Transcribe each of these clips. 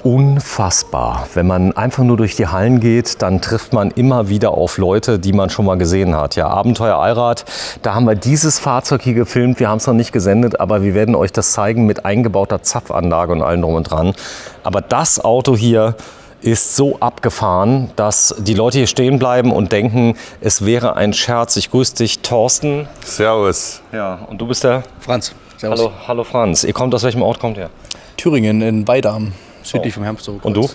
Unfassbar. Wenn man einfach nur durch die Hallen geht, dann trifft man immer wieder auf Leute, die man schon mal gesehen hat. Ja, Abenteuer Allrad, da haben wir dieses Fahrzeug hier gefilmt. Wir haben es noch nicht gesendet, aber wir werden euch das zeigen mit eingebauter Zapfanlage und allem drum und dran. Aber das Auto hier ist so abgefahren, dass die Leute hier stehen bleiben und denken, es wäre ein Scherz. Ich grüße dich, Thorsten. Servus. Ja, und du bist der? Franz. Servus. Hallo Franz. Ihr kommt aus welchem Ort kommt ihr? Thüringen in Weida, südlich vom Hermsdorf. Und du?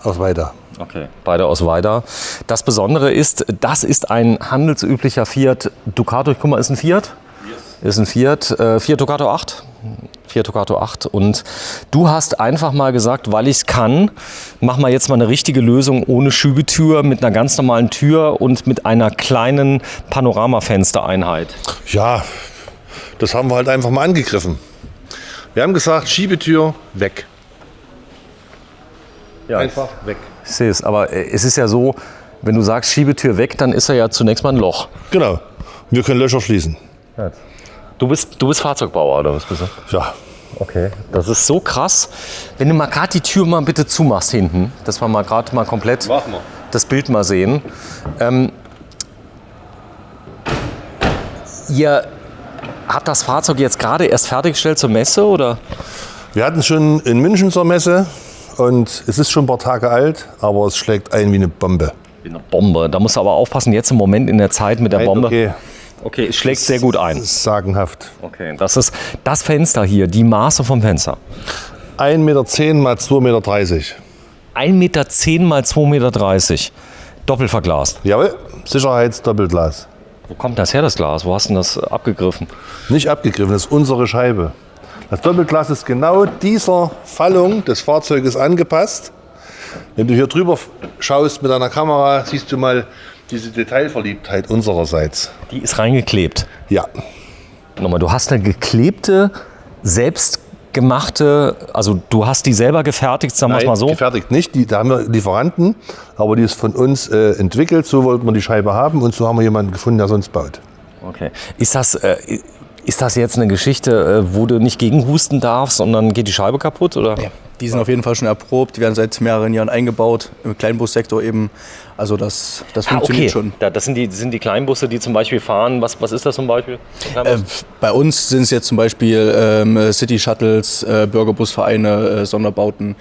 Aus Weida. Okay, beide aus Weida. Das Besondere ist, das ist ein handelsüblicher Fiat Ducato. Guck mal, ist ein Fiat? Yes. Ist ein Fiat. Fiat Ducato 8. Fiat Ducato 8. Und du hast einfach mal gesagt, weil ich es kann, mach mal jetzt mal eine richtige Lösung ohne Schiebetür, mit einer ganz normalen Tür und mit einer kleinen Panoramafenstereinheit. Ja, das haben wir halt einfach mal angegriffen. Wir haben gesagt, Schiebetür weg. Ja, Einfach weg. ich sehe es, aber es ist ja so, wenn du sagst Schiebetür weg, dann ist er ja zunächst mal ein Loch. Genau. Wir können Löcher schließen. Du bist Fahrzeugbauer oder was bist du? Ja. Okay, das ist so krass. Wenn du mal gerade die Tür mal bitte zumachst hinten, dass wir mal gerade mal komplett das Bild mal sehen. Ihr habt das Fahrzeug jetzt gerade erst fertiggestellt zur Messe, oder? Wir hatten es schon in München zur Messe und es ist schon ein paar Tage alt, aber es schlägt ein wie eine Bombe. Wie eine Bombe. Da musst du aber aufpassen, jetzt im Moment in der Zeit mit der Bombe. Okay. Okay, es schlägt sehr gut ein. Das ist sagenhaft. Okay, das ist das Fenster hier, die Maße vom Fenster. 1,10 Meter mal 2,30 Meter. 1,10 Meter mal 2,30 Meter. Doppelverglast. Jawohl, Sicherheitsdoppelglas. Wo kommt das her, das Glas? Wo hast du denn das abgegriffen? Nicht abgegriffen, das ist unsere Scheibe. Das Doppelglas ist genau dieser Fallung des Fahrzeuges angepasst. Wenn du hier drüber schaust mit deiner Kamera, siehst du mal diese Detailverliebtheit unsererseits. Die ist reingeklebt. Ja, Nochmal, du hast eine geklebte, selbstgemachte, also du hast die selber gefertigt, sagen wir es mal so. gefertigt nicht. Da haben wir Lieferanten, aber die ist von uns entwickelt. So wollten wir die Scheibe haben und so haben wir jemanden gefunden, der sonst baut. Okay. Ist das jetzt eine Geschichte, wo du nicht gegenhusten darfst und dann geht die Scheibe kaputt, oder? Ja, die sind auf jeden Fall schon erprobt, die werden seit mehreren Jahren eingebaut, im Kleinbussektor eben. Also das funktioniert schon. Das sind die Kleinbusse, die zum Beispiel fahren. Was ist das zum Beispiel? Bei uns sind es jetzt zum Beispiel City-Shuttles, Bürgerbusvereine, Sonderbauten,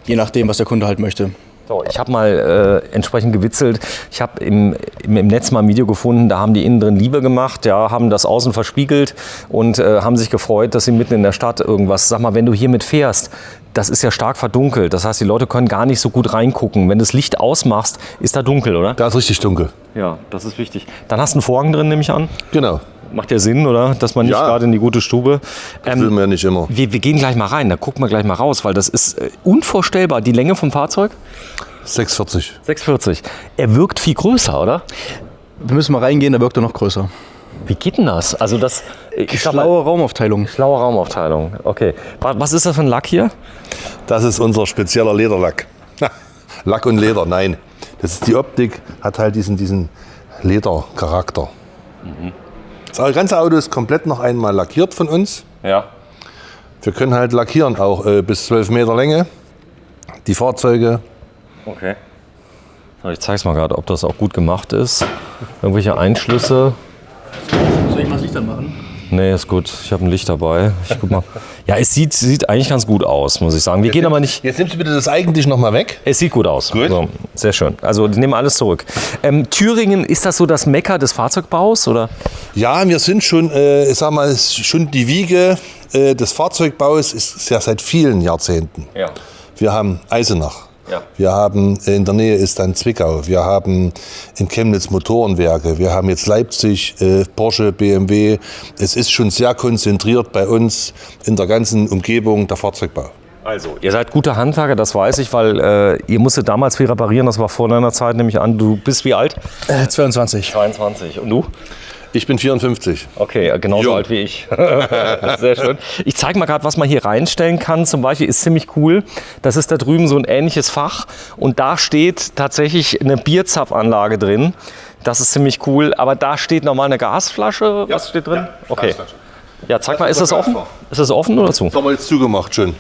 je nachdem, was der Kunde halt möchte. So, ich habe mal entsprechend gewitzelt. Ich habe im Netz mal ein Video gefunden, da haben die innen drin Liebe gemacht, ja, haben das außen verspiegelt und haben sich gefreut, dass sie mitten in der Stadt irgendwas. Sag mal, wenn du hier mit fährst, das ist ja stark verdunkelt. Das heißt, die Leute können gar nicht so gut reingucken. Wenn du das Licht ausmachst, ist da dunkel, oder? Da ist richtig dunkel. Ja, das ist wichtig. Dann hast du einen Vorhang drin, nehme ich an. Genau. Macht ja Sinn, oder? Dass man nicht gerade in die gute Stube. Das will man ja nicht immer. Wir gehen gleich mal rein, da gucken wir gleich mal raus, weil das ist unvorstellbar. Die Länge vom Fahrzeug? 6,40. 6,40. Er wirkt viel größer, oder? Wir müssen mal reingehen, da wirkt er noch größer. Wie geht denn das? Also das Schlaue Raumaufteilung. Schlaue Raumaufteilung, okay. Was ist das für ein Lack hier? Das ist unser spezieller Lederlack. Lack und Leder, nein. Das ist die Optik, hat halt diesen Ledercharakter. Das ganze Auto ist komplett noch einmal lackiert von uns. Ja. Wir können halt lackieren, auch bis 12 Meter Länge. Die Fahrzeuge. Okay. So, ich zeig's mal gerade, ob das auch gut gemacht ist. Irgendwelche Einschlüsse. Soll ich mal das Licht anmachen? Nee, ist gut. Ich habe ein Licht dabei. Ich guck mal. Ja, es sieht eigentlich ganz gut aus, muss ich sagen. Wir gehen aber nicht. Jetzt nimmst du bitte das eigentlich noch mal weg. Es sieht gut aus. Gut. So, sehr schön. Also, die nehmen alles zurück. Thüringen, ist das so das Mekka des Fahrzeugbaus, oder? Ja, wir sind schon, ich sag mal, schon die Wiege des Fahrzeugbaus ist ja seit vielen Jahrzehnten. Ja. Wir haben Eisenach. Ja. Wir haben in der Nähe ist dann Zwickau. Wir haben in Chemnitz Motorenwerke. Wir haben jetzt Leipzig, Porsche, BMW. Es ist schon sehr konzentriert bei uns in der ganzen Umgebung der Fahrzeugbau. Also, ihr seid gute Handwerker, das weiß ich, weil ihr musstet damals viel reparieren. Das war vor deiner Zeit, nehme ich an. Du bist wie alt? 22. 22. Und du? Ich bin 54. Okay, genauso alt wie ich. Sehr schön. Ich zeige mal gerade, was man hier reinstellen kann. Zum Beispiel ist ziemlich cool. Das ist da drüben so ein ähnliches Fach. Und da steht tatsächlich eine Bierzapfanlage drin. Das ist ziemlich cool. Aber da steht nochmal eine Gasflasche. Was steht drin? Okay. Ja, zeig mal, ist das offen? Ist das offen oder zu? Das haben wir jetzt zugemacht schon.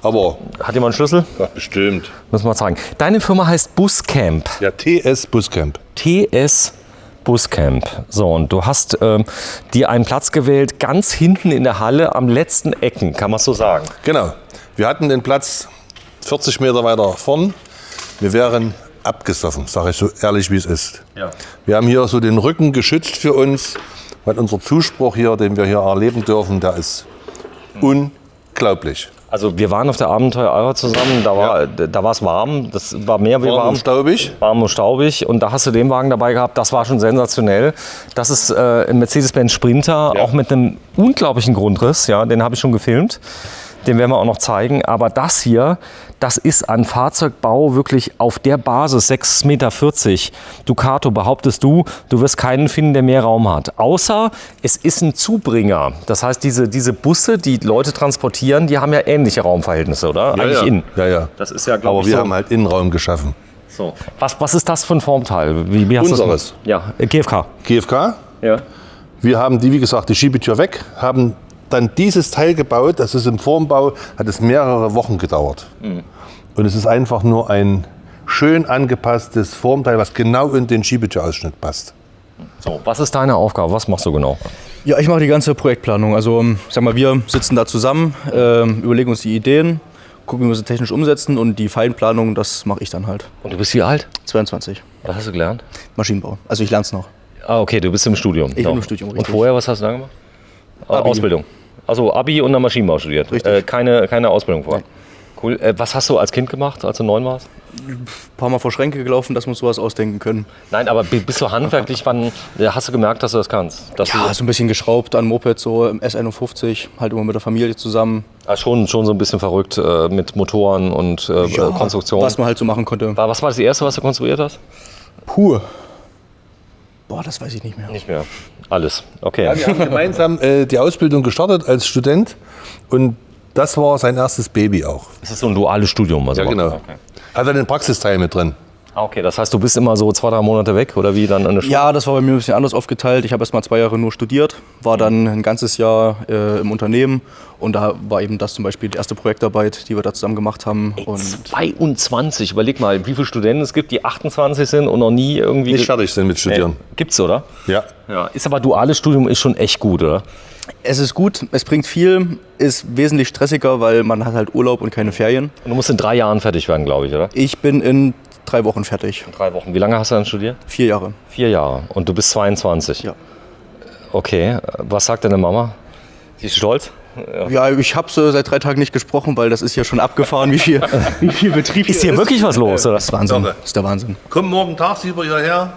Aber Hat jemand einen Schlüssel? ja, bestimmt. Müssen wir zeigen. Deine Firma heißt Buscamp. Ja, TS Buscamp. TS Buscamp. So, und du hast dir einen Platz gewählt, ganz hinten in der Halle, am letzten Ecken, kann man so sagen. Genau. Wir hatten den Platz 40 Meter weiter vorn. Wir wären abgesoffen, sage ich so ehrlich, wie es ist. Ja. Wir haben hier so den Rücken geschützt für uns, weil unser Zuspruch hier, den wir hier erleben dürfen, der ist unglaublich. Also wir waren auf der Abenteuer Allrad zusammen, da war es warm, das war mehr wie Warm warm. und staubig. Warm und staubig, und da hast du den Wagen dabei gehabt, das war schon sensationell. Das ist ein Mercedes-Benz Sprinter, Ja. auch mit einem unglaublichen Grundriss, ja, den habe ich schon gefilmt. Den werden wir auch noch zeigen. Aber das hier, das ist ein Fahrzeugbau wirklich auf der Basis, 6,40 Meter. Ducato, behauptest du, du wirst keinen finden, der mehr Raum hat. Außer es ist ein Zubringer. Das heißt, diese Busse, die Leute transportieren, die haben ja ähnliche Raumverhältnisse, oder? Eigentlich ja. innen. Ja. Das ist ja, glaube Aber ich, wir so. haben halt Innenraum geschaffen. So. Was ist das für ein Formteil? Wie hast du Unseres. das? Ja, GFK. GFK. Ja. Wir haben die, wie gesagt, die Schiebetür weg, haben dann dieses Teil gebaut. Das ist im Formbau, hat es mehrere Wochen gedauert. Und es ist einfach nur ein schön angepasstes Formteil, was genau in den Schiebetürausschnitt passt. So, was ist deine Aufgabe? Was machst du genau? Ja, ich mache die ganze Projektplanung. Also, sag mal, wir sitzen da zusammen, überlegen uns die Ideen, gucken, wie wir sie technisch umsetzen, und die Feinplanung, das mache ich dann halt. Und du bist wie alt? 22. Was hast du gelernt? Maschinenbau. Also ich lerne es noch. Ah, okay, du bist im Studium. Ich bin im Studium, Und richtig. vorher, was hast du da gemacht? Abi. Ausbildung. Also Abi und dann Maschinenbau studiert. Richtig. Keine Ausbildung vorher. Nein. Cool. Was hast du als Kind gemacht, als du 9 warst? Ein paar Mal vor Schränke gelaufen, dass wir uns sowas ausdenken können. Nein, aber bist du handwerklich, wann hast du gemerkt, dass du das kannst? Dass Ja, du, so ein bisschen geschraubt an Moped, so im S51, halt immer mit der Familie zusammen. schon so ein bisschen verrückt mit Motoren und Konstruktion. Was man halt so machen konnte. Was war das erste, was du konstruiert hast? Puh. Boah, das weiß ich nicht mehr. Nicht mehr. Alles. Okay. Ja, wir haben gemeinsam die Ausbildung gestartet als Student, und das war sein erstes Baby auch. Das ist so ein duales Studium. Also Ja, genau. Okay. Hat er den Praxisteil mit drin. Ah, okay, das heißt, du bist immer so 2-3 Monate weg, oder wie dann an der Schule? Ja, das war bei mir ein bisschen anders aufgeteilt. Ich habe erst mal 2 Jahre nur studiert, war dann ein ganzes Jahr im Unternehmen, und da war eben das zum Beispiel die erste Projektarbeit, die wir da zusammen gemacht haben. Und 22, überleg mal, wie viele Studenten es gibt, die 28 sind und noch nie irgendwie... Nicht fertig sind mit Studieren. Gibt's, oder? Ja. Ja. Ist aber duales Studium ist schon echt gut, oder? es ist gut, es bringt viel, ist wesentlich stressiger, weil man hat halt Urlaub und keine Ferien. Und du musst in 3 Jahren fertig werden, glaube ich, oder? Ich bin in 3 Wochen fertig. 3 Wochen. Wie lange hast du dann studiert? 4 Jahre. 4 Jahre. Und du bist 22? Ja. Okay. Was sagt deine Mama? Sie ist stolz? Ja, ich habe seit 3 Tagen nicht gesprochen, weil das ist ja schon abgefahren, wie viel Betrieb Ist hier wirklich was los, oder? Das ist Wahnsinn. Doch. Das ist der Wahnsinn. Komm morgen tagsüber hierher.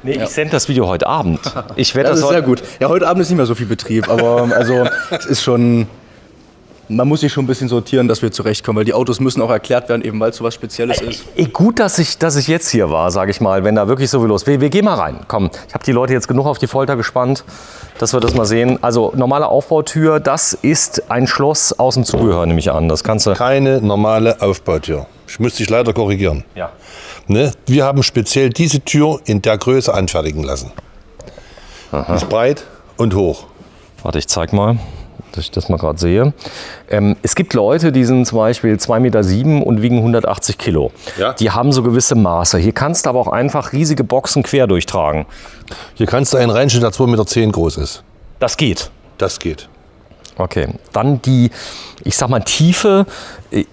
Nee, ich sende das Video heute Abend. Ich werde Das das ist sehr heute... gut. Ja, heute Abend ist nicht mehr so viel Betrieb, aber also es ist schon, man muss sich schon ein bisschen sortieren, dass wir zurechtkommen, weil die Autos müssen auch erklärt werden, eben weil es so was Spezielles ist. Gut, dass ich jetzt hier war, sage ich mal, wenn da wirklich so viel los ist. Wir gehen mal rein. Komm, ich habe die Leute jetzt genug auf die Folter gespannt, dass wir das mal sehen. Also normale Aufbautür, das ist ein Schloss aus dem Zubehör, nehme ich an. Das kannst du... Keine normale Aufbautür. Ich muss dich leider korrigieren. Ja. Ne? Wir haben speziell diese Tür in der Größe anfertigen lassen. Die ist breit und hoch. Warte, ich zeig mal, dass ich das mal gerade sehe. Es gibt Leute, die sind zum Beispiel 2,7 Meter und wiegen 180 Kilo. Ja. Die haben so gewisse Maße. Hier kannst du aber auch einfach riesige Boxen quer durchtragen. Hier kannst du einen reinstellen, der 2,10 Meter groß ist. Das geht. Das geht. Okay, dann die, ich sag mal, Tiefe.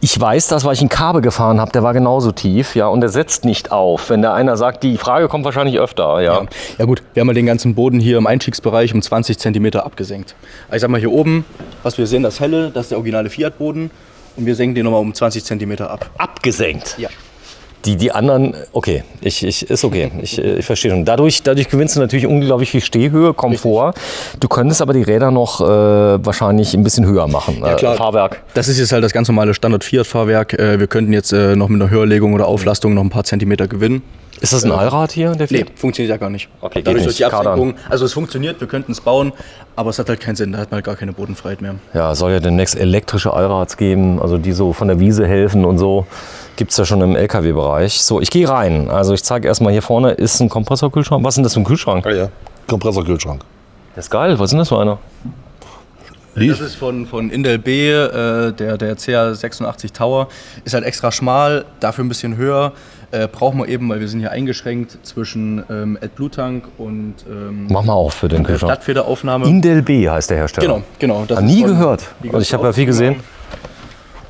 Ich weiß das, weil ich einen Kabel gefahren habe, der war genauso tief, ja, und der setzt nicht auf. Wenn da einer sagt, die Frage kommt wahrscheinlich öfter, ja. Ja gut, wir haben mal den ganzen Boden hier im Einstiegsbereich um 20 cm abgesenkt. Also ich sag mal hier oben, was wir sehen, das helle, das ist der originale Fiat-Boden, und wir senken den nochmal um 20 cm ab. Abgesenkt. Ja. Die anderen, okay, ist okay, ich verstehe schon. Dadurch gewinnst du natürlich unglaublich viel Stehhöhe, Komfort. Du könntest aber die Räder noch wahrscheinlich ein bisschen höher machen. Ja, klar. Fahrwerk. Das ist jetzt halt das ganz normale Standard-Fiat-Fahrwerk. Wir könnten jetzt noch mit einer Höherlegung oder Auflastung noch ein paar Zentimeter gewinnen. Ist das ein Allrad hier? Der Nee, Fiat? funktioniert ja gar nicht. Okay, geht Dadurch nicht. durch die Kardan. Absenkung, also es funktioniert, wir könnten es bauen, aber es hat halt keinen Sinn, da hat man halt gar keine Bodenfreiheit mehr. Ja, soll ja demnächst elektrische Allrads geben, also die so von der Wiese helfen und so. Gibt es ja schon im LKW-Bereich. So, ich gehe rein. Also ich zeige erstmal, hier vorne ist ein Kompressorkühlschrank. Was ist denn das für ein Kühlschrank? Ja. Kompressorkühlschrank. Das ist geil. Was ist denn das für einer? Das ist von Indel B, der CA86 Tower. Ist halt extra schmal, dafür ein bisschen höher. Brauchen wir eben, weil wir sind hier eingeschränkt zwischen AdBlue-Tank und Mach mal auf für den Kühlschrank. Stadtfederaufnahme. Indel B heißt der Hersteller. Genau. Das Nie ist gehört. Und ich habe ja viel gesehen.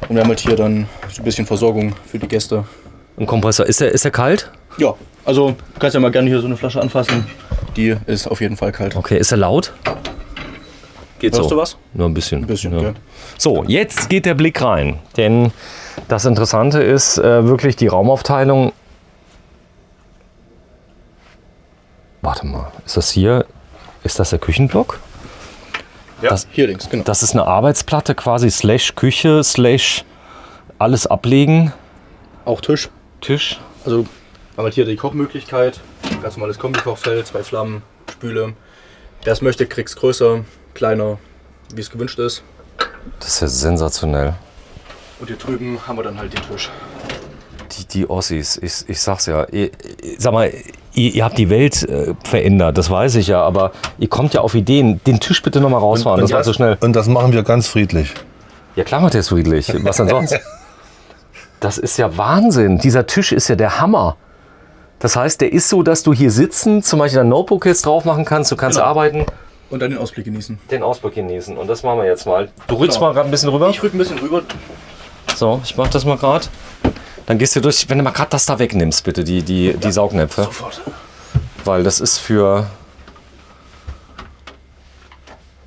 Und wir haben halt hier dann so ein bisschen Versorgung für die Gäste. Ein Kompressor. Ist der kalt? Ja, also du kannst ja mal gerne hier so eine Flasche anfassen. Die ist auf jeden Fall kalt. Okay, ist er laut? Geht Hörst so. du was? Nur ein bisschen. Ein bisschen, ja. ja. So, jetzt geht der Blick rein. Denn das Interessante ist wirklich die Raumaufteilung. Warte mal, ist das hier? Ist das der Küchenblock? Ja, Das- hier links, genau. Das ist eine Arbeitsplatte quasi / Küche / alles ablegen. Auch Tisch. Tisch. Also haben wir hier die Kochmöglichkeit. Ganz normales Kombikochfeld, 2 Flammen, Spüle. Wer es möchte, kriegt es größer, kleiner, wie es gewünscht ist. Das ist ja sensationell. Und hier drüben haben wir dann halt den Tisch. Die Ossis, ich sag's ja. Sag mal, ihr habt die Welt verändert, das weiß ich ja, aber ihr kommt ja auf Ideen. Den Tisch bitte nochmal rausfahren, das war zu schnell. Und das machen wir ganz friedlich. Ja klar macht der es friedlich, was denn sonst? Das ist ja Wahnsinn, dieser Tisch ist ja der Hammer. Das heißt, der ist so, dass du hier sitzen, zum Beispiel dein Notebook jetzt drauf machen kannst, du kannst Genau. arbeiten, Und dann den Ausblick genießen. den Ausblick genießen. Und das machen wir jetzt mal. Du rückst Genau. mal gerade ein bisschen rüber. Ich rück ein bisschen rüber. So, ich mach das mal gerade. Dann gehst du durch, wenn du mal gerade das da wegnimmst, bitte, die Saugnäpfe. Sofort. Weil das ist für...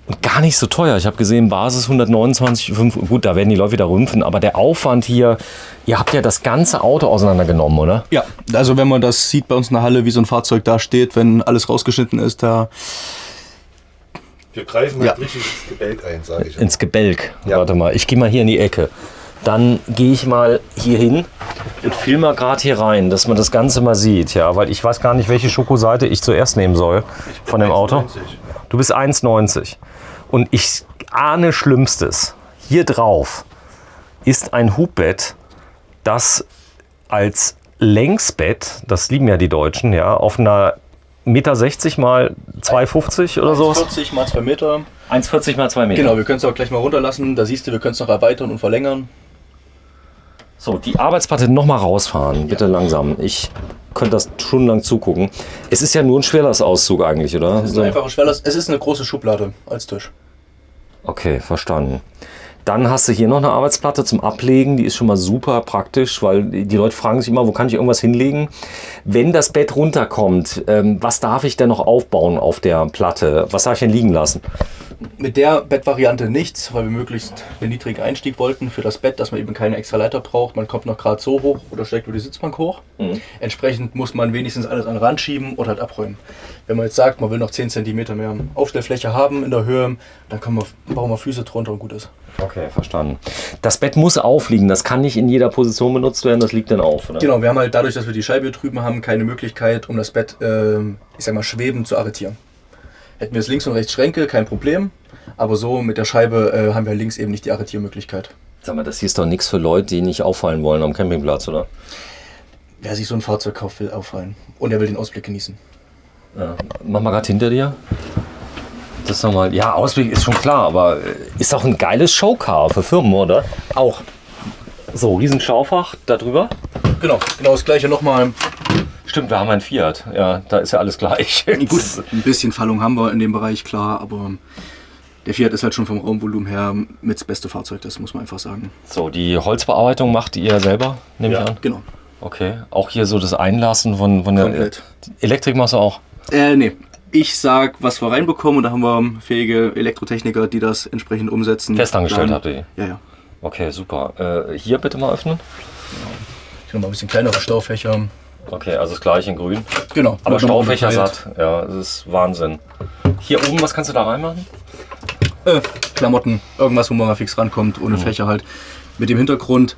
Und gar nicht so teuer. Ich habe gesehen, Basis 129,5. Gut, da werden die Leute wieder rümpfen, aber der Aufwand hier, ihr habt ja das ganze Auto auseinandergenommen, oder? Ja, also wenn man das sieht bei uns in der Halle, wie so ein Fahrzeug da steht, wenn alles rausgeschnitten ist, da... Wir greifen Ja. richtig ins Gebälk ein, sage ich. Ins Gebälk. Ja. Warte mal, ich gehe mal hier in die Ecke. Dann gehe ich mal hier hin und filme mal gerade hier rein, dass man das Ganze mal sieht. Ja, weil ich weiß gar nicht, welche Schokoseite ich zuerst nehmen soll von dem Auto. 1,90. Du bist 1,90. Und ich ahne Schlimmstes. Hier drauf ist ein Hubbett, das als Längsbett, das lieben ja die Deutschen, ja, auf einer 1,60 m mal 2,50 oder sowas. 40 mal 2 Meter. 1,40 mal 2 Meter. Genau, wir können es auch gleich mal runterlassen. Da siehst du, wir können es noch erweitern und verlängern. So, die Arbeitsplatte noch mal rausfahren, bitte langsam. Ich könnte das stundenlang zugucken. Es ist ja nur ein Schwerlastauszug eigentlich, oder? Das ist ein einfacher Schwerlast. Es ist eine große Schublade als Tisch. Okay, verstanden. Dann hast du hier noch eine Arbeitsplatte zum Ablegen, die ist schon mal super praktisch, weil die Leute fragen sich immer, wo kann ich irgendwas hinlegen? Wenn das Bett runterkommt, was darf ich denn noch aufbauen auf der Platte? Was darf ich denn liegen lassen? Mit der Bettvariante nichts, weil wir möglichst einen niedrigen Einstieg wollten für das Bett, dass man eben keine extra Leiter braucht. Man kommt noch gerade so hoch oder steckt über die Sitzbank hoch. Entsprechend muss man wenigstens alles an den Rand schieben oder halt abräumen. Wenn man jetzt sagt, man will noch 10 cm mehr Aufstellfläche haben in der Höhe, dann bauen wir Füße drunter und gut ist. Okay, verstanden. Das Bett muss aufliegen, das kann nicht in jeder Position benutzt werden, das liegt dann auf, oder? Genau, wir haben halt dadurch, dass wir die Scheibe hier drüben haben, keine Möglichkeit, um das Bett, ich sag mal, schwebend zu arretieren. Hätten wir jetzt links und rechts Schränke, kein Problem. Aber so mit der Scheibe haben wir links eben nicht die Arretiermöglichkeit. Sag mal, das hier ist doch nichts für Leute, die nicht auffallen wollen am Campingplatz, oder? Wer sich so ein Fahrzeug kauft, will auffallen. Und er will den Ausblick genießen. Ja. Mach mal gerade hinter dir. Das nochmal. Ja, Ausblick ist schon klar, aber ist auch ein geiles Showcar für Firmen, oder? Auch. So, riesen Schaufach da drüber. Genau das gleiche nochmal. Stimmt, wir haben ein Fiat. Ja, da ist ja alles gleich. Gut, ein bisschen Fallung haben wir in dem Bereich, klar, aber der Fiat ist halt schon vom Raumvolumen her mit das beste Fahrzeug, das muss man einfach sagen. So, die Holzbearbeitung macht ihr selber, nehme ich an? Genau. Okay. Auch hier so das Einlassen von der Komplett. Elektrik machst du auch? Nee. Ich sag, was wir reinbekommen und da haben wir fähige Elektrotechniker, die das entsprechend umsetzen. Festangestellt Planen. habt ihr die? Ja. Okay, super. Hier bitte mal öffnen. Ich noch mal ein bisschen kleinere Staufächer. Okay, also das gleiche in grün. Genau. Aber Wird nochmal Staufächer unterteilt. satt. Ja, das ist Wahnsinn. Hier oben, was kannst du da reinmachen? Klamotten, irgendwas, wo man mal fix rankommt, ohne Fächer halt. Mit dem Hintergrund,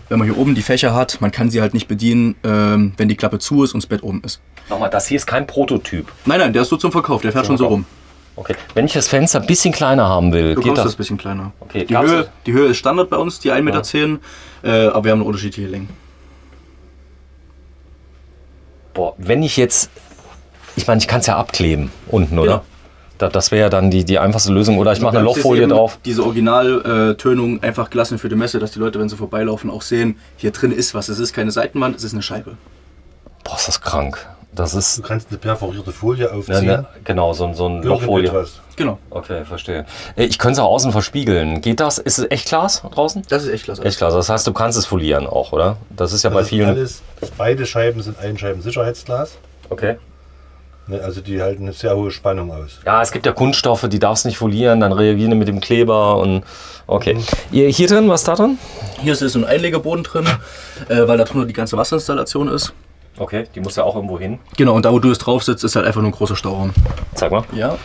wenn man hier oben die Fächer hat, man kann sie halt nicht bedienen, wenn die Klappe zu ist und das Bett oben ist. Nochmal, das hier ist kein Prototyp. Nein, der ist so zum Verkauf, der fährt schon so rum. Okay. Wenn ich das Fenster ein bisschen kleiner haben will, Du geht bekommst das das? ein bisschen kleiner. Okay, Die gab's Höhe, das? die Höhe ist Standard bei uns, die 1,10 Meter, aber wir haben eine unterschiedliche Längen. Boah, wenn ich jetzt, ich meine, ich kann es ja abkleben unten, oder? Genau. Das wäre ja dann die einfachste Lösung. Oder ich mache eine Das ist Lochfolie eben drauf. Diese Originaltönung einfach gelassen für die Messe, dass die Leute, wenn sie vorbeilaufen, auch sehen, hier drin ist was. Es ist keine Seitenwand, es ist eine Scheibe. Boah, ist das krank. Das ist... Du kannst eine perforierte Folie aufziehen. Genau, so ein Lochfolie. Irgendetwas. Genau. Okay, verstehe. Ich könnte es auch außen verspiegeln. Geht das? Ist es Echtglas draußen? Das ist echt klasse. Echtglas. Das heißt, du kannst es folieren auch, oder? Das ist ja bei Das ist vielen... alles, beide Scheiben sind Einscheiben-Sicherheitsglas. Okay. Ne, also die halten eine sehr hohe Spannung aus. Ja, es gibt ja Kunststoffe, die darfst nicht folieren, dann reagieren die mit dem Kleber und... Okay. Hier drin, was ist da drin? Hier ist so ein Einlegeboden drin, weil da drunter die ganze Wasserinstallation ist. Okay, die muss ja auch irgendwo hin. Genau, und da, wo du jetzt drauf sitzt, ist halt einfach nur ein großer Stauraum. Zeig mal. Ja.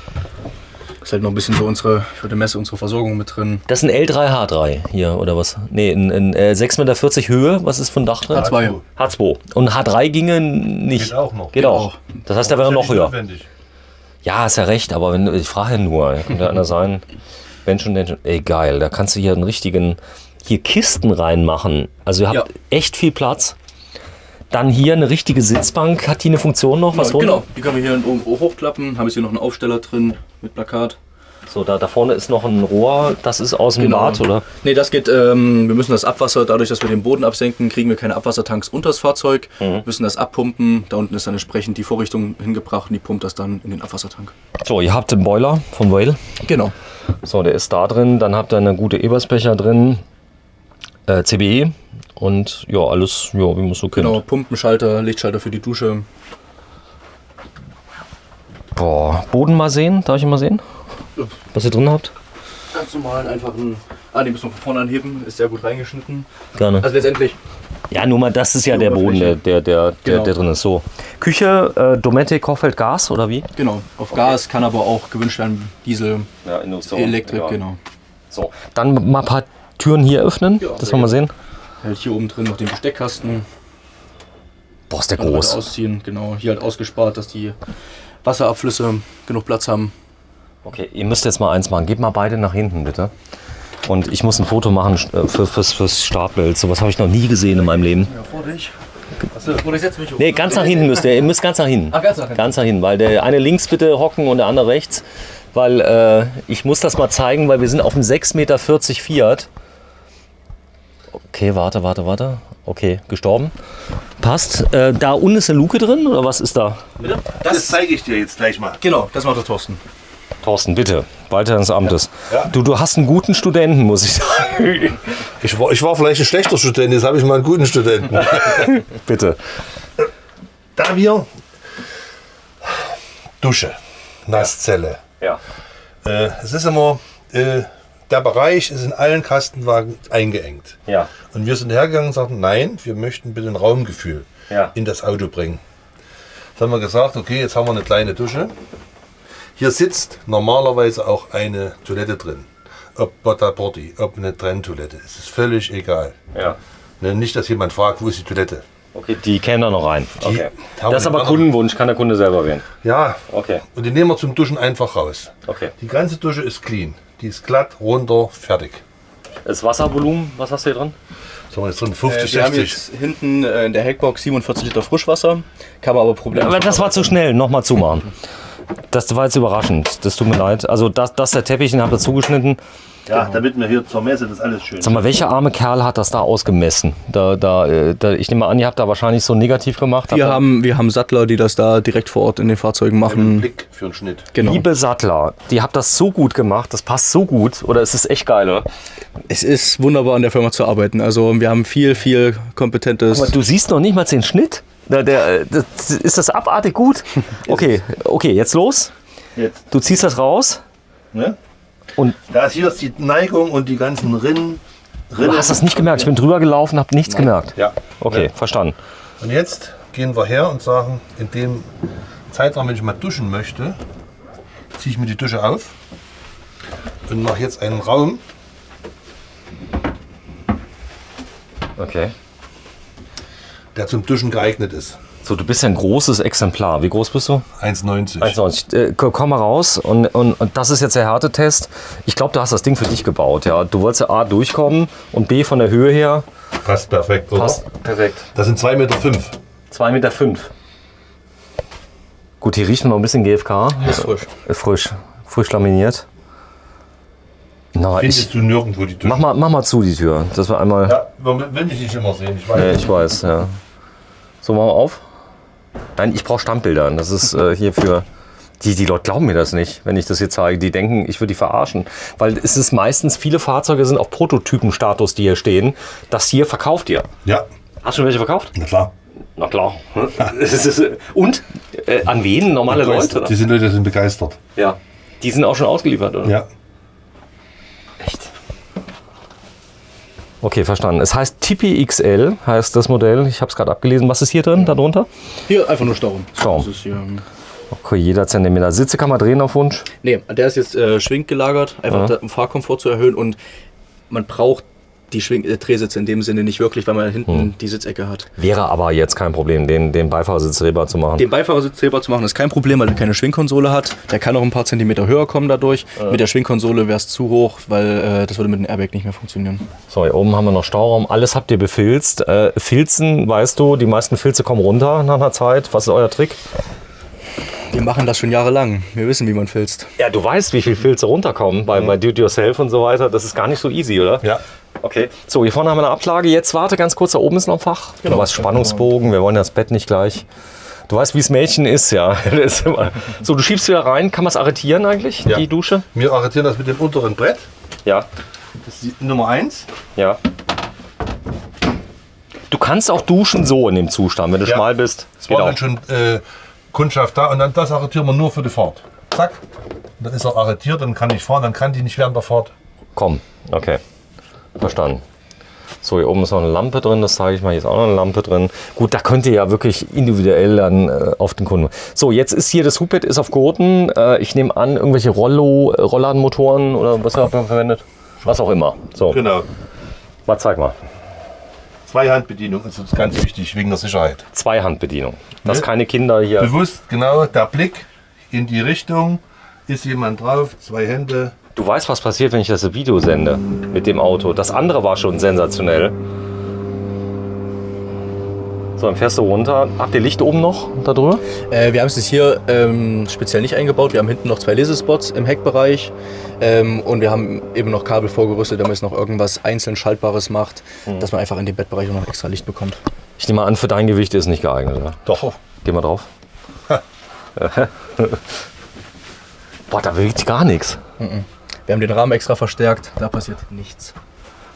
Ist halt noch ein bisschen so für die Messe unsere Versorgung mit drin. Das ist ein L3H3 hier, oder was? Nee, ein 6,40 Meter Höhe. Was ist von Dach drin? H2. H2. Und H3 ginge nicht. Geht auch noch. Geht auch. Das heißt, der wäre noch höher. Notwendig. Ja, ist ja recht, aber ich frage ja nur, könnte einer sein, wenn schon, denn schon. Ey, geil, da kannst du hier einen richtigen, hier Kisten reinmachen. Also ihr habt echt viel Platz. Dann hier eine richtige Sitzbank, hat die eine Funktion noch? Was Genau, die können wir hier oben hochklappen, haben jetzt hier noch einen Aufsteller drin mit Plakat. So, da vorne ist noch ein Rohr, das ist aus dem Bad, oder? Nee, das geht, wir müssen das Abwasser, dadurch, dass wir den Boden absenken, kriegen wir keine Abwassertanks unter das Fahrzeug, müssen das abpumpen, da unten ist dann entsprechend die Vorrichtung hingebracht und die pumpt das dann in den Abwassertank. So, ihr habt den Boiler von Whale. Genau. So, der ist da drin, dann habt ihr eine gute Ebersbecher drin, CBE und ja, alles, ja, wie man es so kennt. Genau, Pumpenschalter, Lichtschalter für die Dusche. Boah, Boden mal sehen, darf ich mal sehen? Was ihr drin habt? Ganz normal, einfach den müssen wir von vorne anheben, ist sehr gut reingeschnitten. Gerne. Also letztendlich, Ja, nur mal, das ist ja der Boden, der drin ist. So. Küche, Dometic, Kochfeld, Gas oder wie? genau, auf Gas, kann aber auch gewünscht werden, Diesel, Ja, Induktion. Elektrik, genau. So. Dann mal ein paar Türen hier öffnen, das wollen wir sehen. Halt hier oben drin noch den Besteckkasten. Boah, ist der Kann man groß. halt ausziehen, genau. Hier halt ausgespart, dass die Wasserabflüsse genug Platz haben. Okay, ihr müsst jetzt mal eins machen. Gebt mal beide nach hinten, bitte. Und ich muss ein Foto machen fürs Startbild. Sowas habe ich noch nie gesehen in meinem Leben. Ja, vor dich. Oder ich setze mich hoch. Nee, ganz nach hinten müsst ihr. Ihr müsst ganz nach hinten. Ach, ganz nach hinten. Ganz nach hinten, weil der eine links bitte hocken und der andere rechts. Weil ich muss das mal zeigen, weil wir sind auf einem 6,40 Meter Fiat. Okay, warte. Okay, gestorben. Passt. Da unten ist eine Luke drin oder was ist da? Bitte? Das zeige ich dir jetzt gleich mal. Genau, das macht der Thorsten. Thorsten, bitte. Walter des Amtes. Ja. Du hast einen guten Studenten, muss ich sagen. Ich war vielleicht ein schlechter Student, jetzt habe ich mal einen guten Studenten. Bitte. Da wir Dusche, Nasszelle. Ja. Es ist immer, der Bereich ist in allen Kastenwagen eingeengt. Ja. Und wir sind hergegangen und sagten, nein, wir möchten bitte ein Raumgefühl Ja. in das Auto bringen. Jetzt haben wir gesagt, okay, jetzt haben wir eine kleine Dusche. Hier sitzt normalerweise auch eine Toilette drin. Ob Porta Potty, ob eine Trenntoilette, es ist völlig egal. Ja. Ne, nicht, dass jemand fragt, wo ist die Toilette. Okay, die kämen da noch rein. Die Okay. haben Das ist wir aber noch. Kundenwunsch, kann der Kunde selber wählen. Ja, Okay. und die nehmen wir zum Duschen einfach raus. Okay. Die ganze Dusche ist clean. Die ist glatt, runter, fertig. Das Wasservolumen, was hast du hier drin? So, jetzt drin 50, Wir haben 60. jetzt hinten in der Heckbox 47 Liter Frischwasser. Kann man aber problemlos. Aber das war zu schnell, nochmal zumachen. Das war jetzt überraschend, das tut mir leid. Also das der Teppich, den habt ihr zugeschnitten. Ja, damit wir hier zur Messe das alles schön. Sag mal, welcher arme Kerl hat das da ausgemessen? Ich nehme an, ihr habt da wahrscheinlich so negativ gemacht. Wir haben Sattler, die das da direkt vor Ort in den Fahrzeugen einen machen. Blick für einen Schnitt. Genau. Liebe Sattler, die habt das so gut gemacht, das passt so gut. Oder es ist echt geil, oder? Es ist wunderbar an der Firma zu arbeiten. Also wir haben viel kompetentes. Aber du siehst noch nicht mal den Schnitt. Ist das abartig gut? Okay, jetzt los. Jetzt. Du ziehst das raus. Ne? Und Da ist hier die Neigung und die ganzen Rinnen. du hast das nicht gemerkt. Ich bin drüber gelaufen, habe nichts gemerkt. Ja. Okay, verstanden. Und jetzt gehen wir her und sagen, in dem Zeitraum, wenn ich mal duschen möchte, ziehe ich mir die Dusche auf und mache jetzt einen Raum, Okay. der zum Duschen geeignet ist. So, du bist ja ein großes Exemplar. Wie groß bist du? 1,90. 1,90. Komm mal raus und das ist jetzt der Härtetest. Ich glaube, du hast das Ding für dich gebaut. Ja, du wolltest ja A durchkommen und B von der Höhe her. Passt perfekt, oder? Passt perfekt. Das sind 2,5 Meter. 2,5 Meter. Gut, hier riecht noch ein bisschen GFK. Ist frisch. Frisch. frisch laminiert. Na, Findest du nirgendwo die Tür. mach mal zu die Tür, dass wir einmal... Ja, will ich nicht immer sehen. Ich weiß. Nee, ich weiß, ja. So, machen wir auf. Nein, ich brauche Stammbilder. Das ist hier für... Die Leute glauben mir das nicht, wenn ich das hier zeige. Die denken, ich würde die verarschen. Weil es ist meistens, viele Fahrzeuge sind auf Prototypenstatus, die hier stehen. Das hier verkauft ihr. Ja, Hast du welche verkauft? na klar. Na klar. Und? An wen? Normale Leute? Oder? Die Leute sind begeistert. Ja. Die sind auch schon ausgeliefert, oder? Ja. Echt? Okay, verstanden. Es heißt Tipi XL, heißt das Modell. Ich habe es gerade abgelesen. Was ist hier drin, darunter? Hier einfach nur Stauraum. Stauraum. Das ist hier, Okay, jeder Zentimeter. Sitze kann man drehen auf Wunsch. nee, der ist jetzt schwinggelagert, einfach um Fahrkomfort zu erhöhen. Und man braucht die Drehsitze in dem Sinne nicht wirklich, weil man hinten die Sitzecke hat. Wäre aber jetzt kein Problem, den Beifahrersitz drehbar zu machen. Den Beifahrersitz drehbar zu machen ist kein Problem, weil er keine Schwingkonsole hat. Der kann auch ein paar Zentimeter höher kommen dadurch. Mit der Schwingkonsole wäre es zu hoch, weil das würde mit dem Airbag nicht mehr funktionieren. So, hier oben haben wir noch Stauraum. Alles habt ihr befilzt. Filzen, weißt du, die meisten Filze kommen runter nach einer Zeit. Was ist euer Trick? Wir machen das schon jahrelang. Wir wissen, wie man filzt. Ja, du weißt, wie viel Filze runterkommen bei Do-it-yourself und so weiter. Das ist gar nicht so easy, oder? Ja. Okay. So, hier vorne haben wir eine Ablage. Jetzt warte ganz kurz, da oben ist noch ein Fach. Du weißt, Spannungsbogen, wir wollen das Bett nicht gleich. Du weißt, wie es Mädchen ist, ja. Das ist immer so, du schiebst wieder rein. Kann man es arretieren eigentlich, Ja. die Dusche? Wir arretieren das mit dem unteren Brett. Ja. Das ist die Nummer 1. Ja. Du kannst auch duschen so in dem Zustand, wenn du Ja. schmal bist. Es war dann schon Kundschaft da und dann das arretieren wir nur für die Fahrt. Zack. Und dann ist er arretiert, dann kann ich fahren, dann kann die nicht während der Fahrt. Komm, okay. Verstanden. So, hier oben ist noch eine Lampe drin, das zeige ich mal. Hier ist auch noch eine Lampe drin. Gut, da könnt ihr ja wirklich individuell dann auf den Kunden. So, jetzt ist hier das Hubbett ist auf Gurten. Ich nehme an, irgendwelche Rollladenmotoren oder was habt ihr verwendet? Was auch immer. So, Genau. mal zeig mal. Zweihandbedienung ist uns ganz wichtig wegen der Sicherheit. Zweihandbedienung. Dass Ne? keine Kinder hier. Bewusst, genau, der Blick in die Richtung. Ist jemand drauf, 2 Hände. Du weißt, was passiert, wenn ich das Video sende mit dem Auto. Das andere war schon sensationell. So, dann fährst du runter. Habt ihr Licht oben noch da drüber? Wir haben es jetzt hier speziell nicht eingebaut. Wir haben hinten noch 2 Lesespots im Heckbereich. Und wir haben eben noch Kabel vorgerüstet, damit es noch irgendwas einzeln Schaltbares macht, dass man einfach in den Bettbereich auch noch extra Licht bekommt. Ich nehme an, für dein Gewicht ist nicht geeignet, oder? Doch. Geh mal drauf. Boah, da bewegt gar nichts. Wir haben den Rahmen extra verstärkt, da passiert nichts.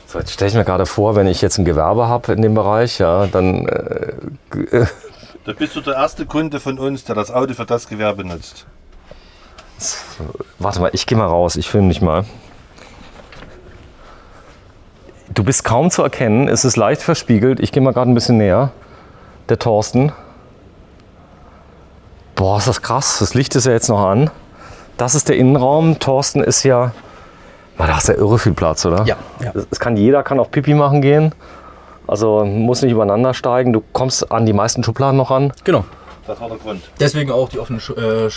So, jetzt stelle ich mir gerade vor, wenn ich jetzt ein Gewerbe habe in dem Bereich, ja, dann Da bist du der erste Kunde von uns, der das Auto für das Gewerbe nutzt. warte mal, ich gehe mal raus, ich filme dich mal. Du bist kaum zu erkennen, es ist leicht verspiegelt. Ich gehe mal gerade ein bisschen näher. Der Thorsten. Boah, ist das krass. Das Licht ist ja jetzt noch an. Das ist der Innenraum. Thorsten ist ja... Da hast du ja irre viel Platz, oder? Ja. Es kann jeder kann auf Pipi machen gehen. Also muss nicht übereinander steigen. Du kommst an die meisten Schubladen noch ran. Genau. Das war der Grund. Deswegen auch die offenen,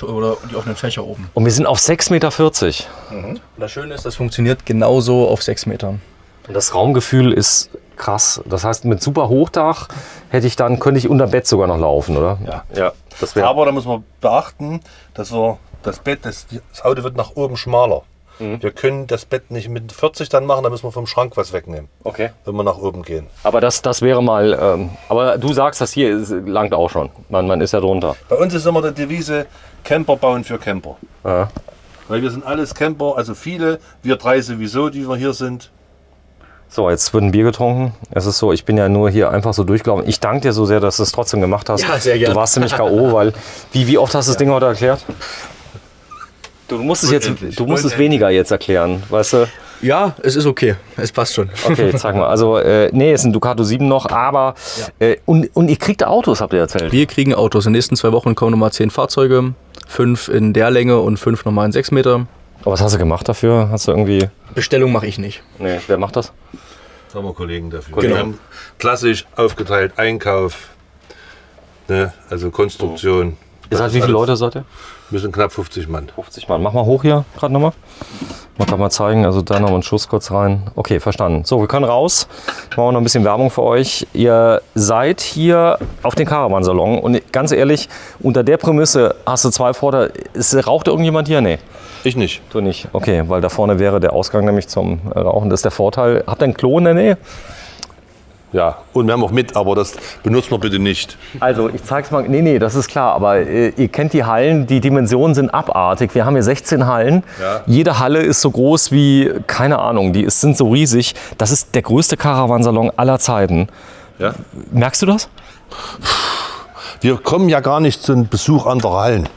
oder die offenen Fächer oben. Und wir sind auf 6,40 Meter. Und das Schöne ist, das funktioniert genauso auf 6 Metern. Und das Raumgefühl ist krass. Das heißt, mit super Hochdach könnte ich unter Bett sogar noch laufen, oder? Ja. Das wäre. Aber da muss man beachten, dass wir das Bett, das Auto wird nach oben schmaler. Wir können das Bett nicht mit 40 dann machen, da müssen wir vom Schrank was wegnehmen, Okay. wenn wir nach oben gehen. Aber das wäre mal. Aber du sagst, das hier langt auch schon. Man ist ja drunter. Bei uns ist immer die Devise, Camper bauen für Camper. Ja. Weil wir sind alles Camper, also viele, wir 3 sowieso, die wir hier sind. So, jetzt wird ein Bier getrunken. Es ist so, ich bin ja nur hier einfach so durchgelaufen. Ich danke dir so sehr, dass du es trotzdem gemacht hast. Ja, sehr gerne. Du warst ziemlich K.O., weil. Wie oft hast du das Ding heute erklärt? Du musst es Unendlich. du musst es weniger jetzt erklären, weißt du? Ja, es ist okay. Es passt schon. Okay, zeig mal. Also, nee, ist ein Ducato 7 noch, aber. Und ihr kriegt Autos, habt ihr erzählt. Wir kriegen Autos. In den nächsten 2 Wochen kommen nochmal 10 Fahrzeuge. 5 in der Länge und 5 nochmal in 6 Meter. Aber was hast du gemacht dafür? Hast du irgendwie. Bestellung mache ich nicht. Nee, wer macht das? Da haben wir Kollegen dafür. Genau. Wir haben klassisch aufgeteilt, Einkauf, ne, also Konstruktion. Ihr seid wie viele Leute seid ihr? Wir sind knapp 50 Mann. 50 Mann. Mach mal hoch hier gerade nochmal. Man kann mal zeigen, also da noch einen Schuss kurz rein. Okay, verstanden. So, wir können raus. Machen wir noch ein bisschen Werbung für euch. Ihr seid hier auf den Caravansalon und ganz ehrlich, unter der Prämisse hast du 2 Vorteile. Raucht irgendjemand hier? Nee. Ich nicht. Du nicht. Okay, weil da vorne wäre der Ausgang nämlich zum Rauchen. Das ist der Vorteil. Habt ihr ein Klo in der Nähe? Ja, und wir haben auch mit, aber das benutzen wir bitte nicht. Also ich zeig's mal. Nee, das ist klar. Aber ihr kennt die Hallen. Die Dimensionen sind abartig. Wir haben hier 16 Hallen. Ja. Jede Halle ist so groß wie, keine Ahnung, sind so riesig. Das ist der größte Caravansalon aller Zeiten. Ja? Merkst du das? Wir kommen ja gar nicht zum Besuch anderer Hallen.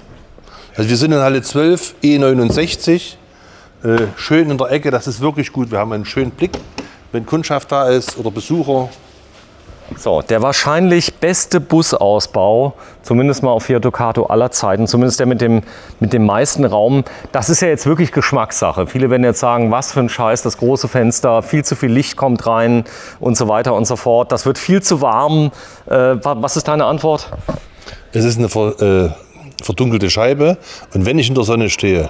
Also wir sind in Halle 12, E69, schön in der Ecke, das ist wirklich gut. Wir haben einen schönen Blick, wenn Kundschaft da ist oder Besucher. So, der wahrscheinlich beste Busausbau, zumindest mal auf Fiat Ducato aller Zeiten, zumindest der mit dem meisten Raum. Das ist ja jetzt wirklich Geschmackssache. Viele werden jetzt sagen, was für ein Scheiß, das große Fenster, viel zu viel Licht kommt rein und so weiter und so fort. Das wird viel zu warm. Was ist deine Antwort? Es ist eine verdunkelte Scheibe und wenn ich in der Sonne stehe,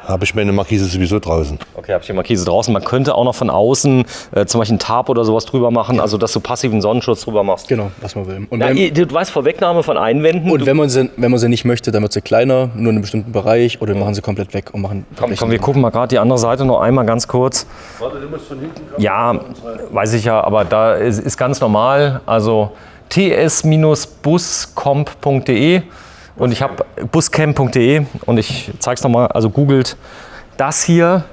habe ich meine Markise sowieso draußen. Okay, habe ich die Markise draußen. Man könnte auch noch von außen zum Beispiel einen Tarp oder sowas drüber machen, also dass du passiven Sonnenschutz drüber machst. Genau, was man will. Und, Ja, du weißt, Vorwegnahme von Einwänden. und wenn man sie nicht möchte, dann wird sie kleiner, nur in einem bestimmten Bereich, oder wir machen sie komplett weg und machen... Komm, wir gucken mal gerade die andere Seite noch einmal ganz kurz. Warte, du musst von hinten kommen. Ja, weiß ich ja, aber da ist ganz normal. Also ts-buscamp.de und ich habe buscamp.de und ich zeige es nochmal. Also googelt das hier,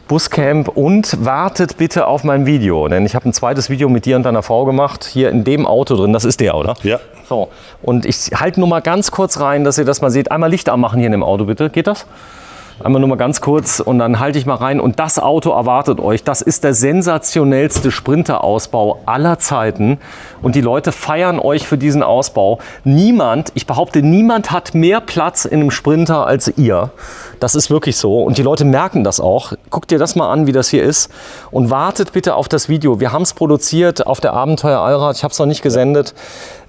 Buscamp, und wartet bitte auf mein Video. Denn ich habe ein zweites Video mit dir und deiner Frau gemacht, hier in dem Auto drin. Das ist der, oder? Ja. So, und ich halte nur mal ganz kurz rein, dass ihr das mal seht. Einmal Licht anmachen hier in dem Auto, bitte. Geht das? Einmal nur mal ganz kurz und dann halte ich mal rein. Und das Auto erwartet euch. Das ist der sensationellste Sprinter-Ausbau aller Zeiten. Und die Leute feiern euch für diesen Ausbau. Niemand, ich behaupte, niemand hat mehr Platz in einem Sprinter als ihr. Das ist wirklich so. Und die Leute merken das auch. Guckt dir das mal an, wie das hier ist. Und wartet bitte auf das Video. Wir haben es produziert auf der Abenteuer Allrad. Ich habe es noch nicht gesendet.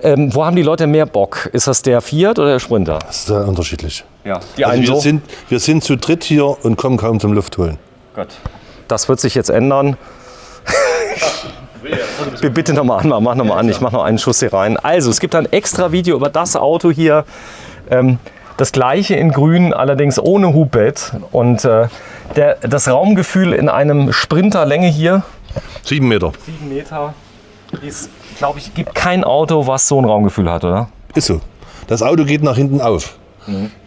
Wo haben die Leute mehr Bock? Ist das der Fiat oder der Sprinter? Das ist sehr unterschiedlich. Ja, die Also einen wir, so. wir sind zu dritt hier und kommen kaum zum Luft holen. Gott. Das wird sich jetzt ändern. Bitte nochmal anmachen, mach nochmal an. Ich mache noch einen Schuss hier rein. Also, es gibt ein extra Video über das Auto hier. Das gleiche in grün, allerdings ohne Hubbett. Und das Raumgefühl in einem Sprinterlänge hier, 7 Meter. 7 Meter, ist, glaube ich, gibt kein Auto, was so ein Raumgefühl hat, oder? Ist so. Das Auto geht nach hinten auf.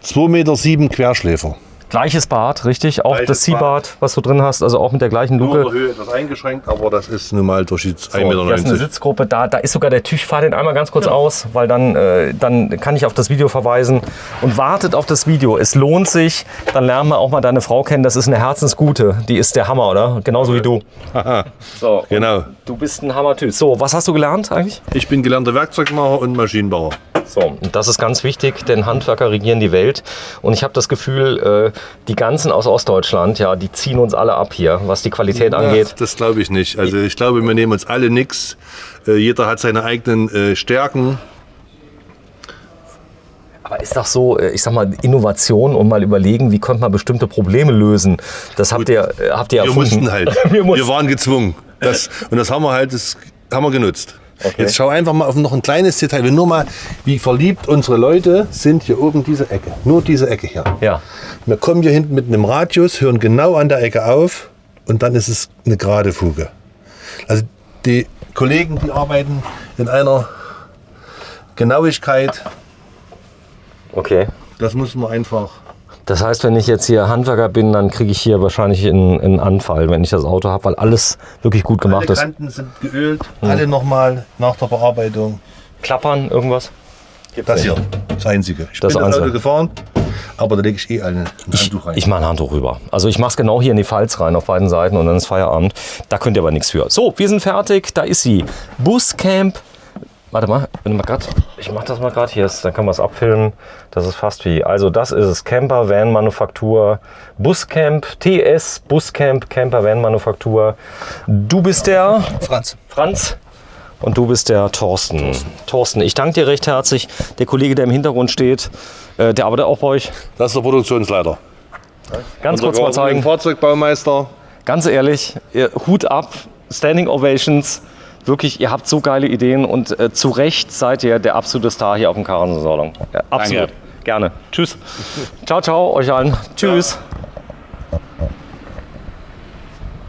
2,7 Meter Querschläfer. Gleiches Bad, richtig? Auch Gleiches das Seabad, was du drin hast, also auch mit der gleichen Nur in Luke. der Höhe etwas eingeschränkt, aber das ist nun mal durch die 1,90 Hier ist eine Meter. Sitzgruppe, da ist sogar der Tisch. Fahr den einmal ganz kurz aus, weil dann kann ich auf das Video verweisen. Und wartet auf das Video, es lohnt sich. Dann lernen wir auch mal deine Frau kennen, das ist eine Herzensgute. Die ist der Hammer, oder? Genauso wie du. So, Genau. du bist ein Hammertyp. So, was hast du gelernt eigentlich? Ich bin gelernter Werkzeugmacher und Maschinenbauer. So, und das ist ganz wichtig, denn Handwerker regieren die Welt. Und ich habe das Gefühl, die ganzen aus Ostdeutschland, ja, die ziehen uns alle ab hier, was die Qualität angeht. Ja, das glaube ich nicht. Also ich glaube, wir nehmen uns alle nichts. Jeder hat seine eigenen Stärken. Aber ist doch so, ich sag mal, Innovation und mal überlegen, wie könnte man bestimmte Probleme lösen. Das habt ihr Wir erfunden. mussten halt. Wir mussten. Wir waren gezwungen. Und das haben wir halt, das haben wir genutzt. Okay. Jetzt schau einfach mal auf noch ein kleines Detail. Nur mal, wie verliebt unsere Leute sind hier oben diese Ecke. Nur diese Ecke hier. Ja. Wir kommen hier hinten mit einem Radius, hören genau an der Ecke auf und dann ist es eine gerade Fuge. Also die Kollegen, die arbeiten in einer Genauigkeit, Okay. das muss man einfach... Das heißt, wenn ich jetzt hier Handwerker bin, dann kriege ich hier wahrscheinlich einen Anfall, wenn ich das Auto habe, weil alles wirklich gut gemacht Alle ist. Kanten sind geölt, alle nochmal nach der Bearbeitung. Klappern, irgendwas? Das hier, das Einzige. Ich Das bin das Einzige. Auto gefahren, aber da lege ich ein Handtuch rein. Ich mache ein Handtuch rüber. Also ich mache es genau hier in die Falz rein auf beiden Seiten und dann ist Feierabend. Da könnt ihr aber nichts für. So, wir sind fertig. Da ist sie. Buscamp. Warte mal, ich mache das mal gerade hier. Dann kann man es abfilmen. Das ist fast wie. Also das ist es. Camper Van Manufaktur. Buscamp TS. Buscamp Camper Van Manufaktur. Du bist der Franz. Und du bist der Thorsten. Thorsten, ich danke dir recht herzlich. Der Kollege, der im Hintergrund steht, der arbeitet auch bei euch. Das ist der Produktionsleiter. Ganz kurz mal zeigen. Fahrzeugbaumeister. Ganz ehrlich, Hut ab, Standing Ovations. Wirklich, ihr habt so geile Ideen und zu Recht seid ihr der absolute Star hier auf dem Caravansalon. Ja, absolut. Gerne. Tschüss. Ciao, ciao, euch allen. Tschüss.